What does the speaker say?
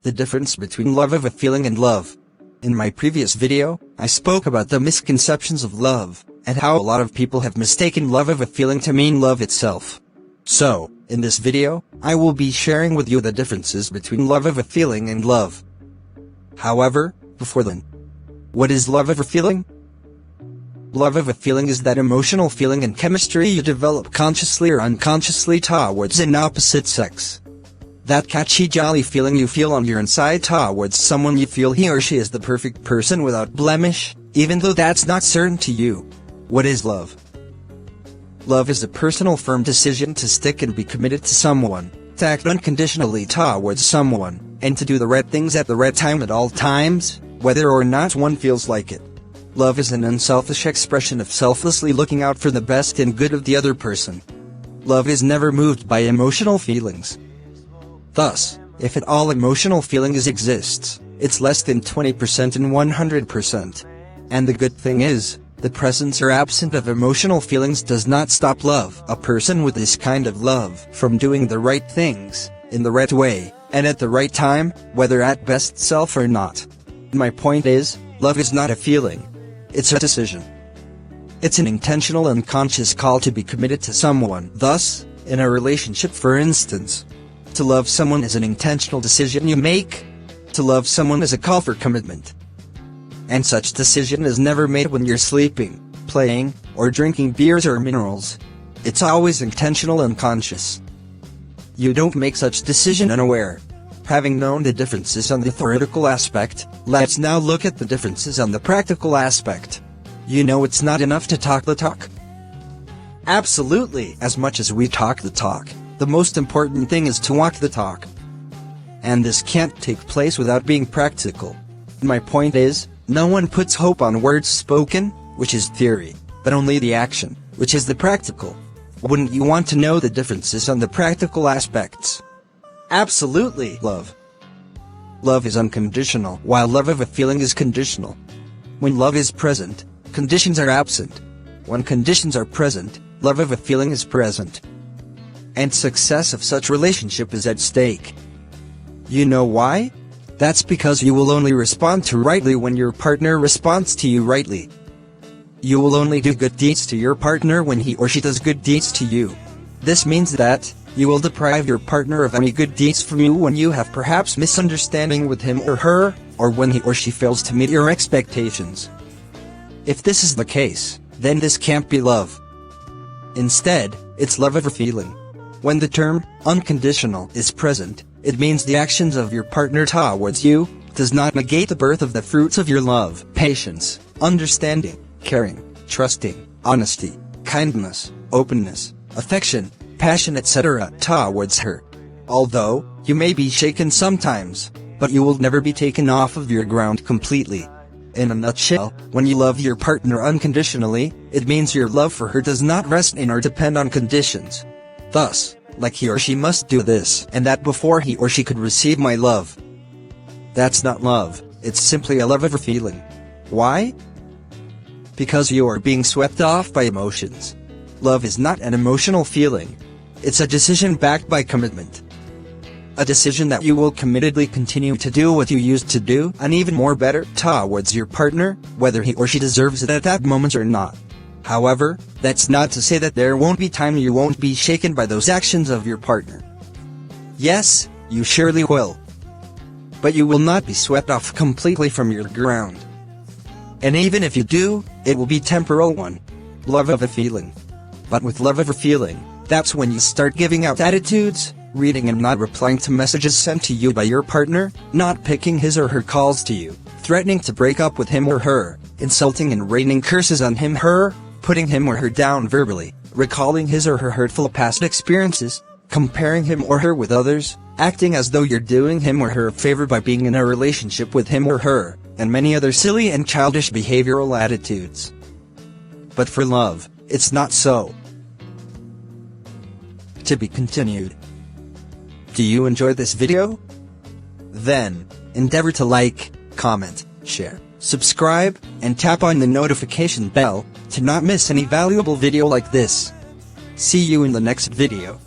the difference between love of a feeling and love. In my previous video, I spoke about the misconceptions of love, and how a lot of people have mistaken love of a feeling to mean love itself. So, in this video, I will be sharing with you the differences between love of a feeling and love. However, before then, what is love of a feeling? Love of a feeling is that emotional feeling and chemistry you develop consciously or unconsciously towards an opposite sex. That catchy jolly feeling you feel on your inside towards someone you feel he or she is the perfect person without blemish, even though that's not certain to you. What is love? Love is a personal firm decision to stick and be committed to someone, to act unconditionally towards someone, and to do the right things at the right time at all times, whether or not one feels like it. Love is an unselfish expression of selflessly looking out for the best and good of the other person. Love is never moved by emotional feelings. Thus, if at all emotional feelings exists, it's less than 20% and 100%. And the good thing is, the presence or absence of emotional feelings does not stop love. A person with this kind of love from doing the right things, in the right way, and at the right time, whether at best self or not. My point is, love is not a feeling. It's a decision. It's an intentional and conscious call to be committed to someone. Thus, in a relationship for instance, to love someone is an intentional decision you make. To love someone is a call for commitment. And such decision is never made when you're sleeping, playing, or drinking beers or minerals. It's always intentional and conscious. You don't make such decision unaware. Having known the differences on the theoretical aspect, let's now look at the differences on the practical aspect. You know it's not enough to talk the talk. Absolutely, as much as we talk the talk, the most important thing is to walk the talk. And this can't take place without being practical. My point is, no one puts hope on words spoken, which is theory, but only the action, which is the practical. Wouldn't you want to know the differences on the practical aspects? Absolutely. Love. Love is unconditional, while love of a feeling is conditional. When love is present, conditions are absent. When conditions are present, love of a feeling is present. And success of such relationship is at stake. You know why? That's because you will only respond to rightly when your partner responds to you rightly. You will only do good deeds to your partner when he or she does good deeds to you. This means that you will deprive your partner of any good deeds from you when you have perhaps misunderstanding with him or her, or when he or she fails to meet your expectations. If this is the case, then this can't be love. Instead, it's love of a feeling. When the term unconditional is present, it means the actions of your partner towards you does not negate the birth of the fruits of your love, patience, understanding, caring, trusting, honesty, kindness, openness, affection, passion, etc. towards her. Although, you may be shaken sometimes, but you will never be taken off of your ground completely. In a nutshell, when you love your partner unconditionally, it means your love for her does not rest in or depend on conditions. Thus, like he or she must do this and that before he or she could receive my love. That's not love, it's simply a love of a feeling. Why? Because you are being swept off by emotions. Love is not an emotional feeling. It's a decision backed by commitment. A decision that you will committedly continue to do what you used to do, and even more better, towards your partner, whether he or she deserves it at that moment or not. However, that's not to say that there won't be time you won't be shaken by those actions of your partner. Yes, you surely will. But you will not be swept off completely from your ground. And even if you do, it will be temporal one. Love of a feeling. But with love of a feeling, that's when you start giving out attitudes, reading and not replying to messages sent to you by your partner, not picking his or her calls to you, threatening to break up with him or her, insulting and raining curses on him her, putting him or her down verbally, recalling his or her hurtful past experiences, comparing him or her with others, acting as though you're doing him or her a favor by being in a relationship with him or her, and many other silly and childish behavioral attitudes. But for love, it's not so. To be continued. Do you enjoy this video? Then, endeavor to like, comment, share, subscribe, and tap on the notification bell to not miss any valuable video like this. See you in the next video.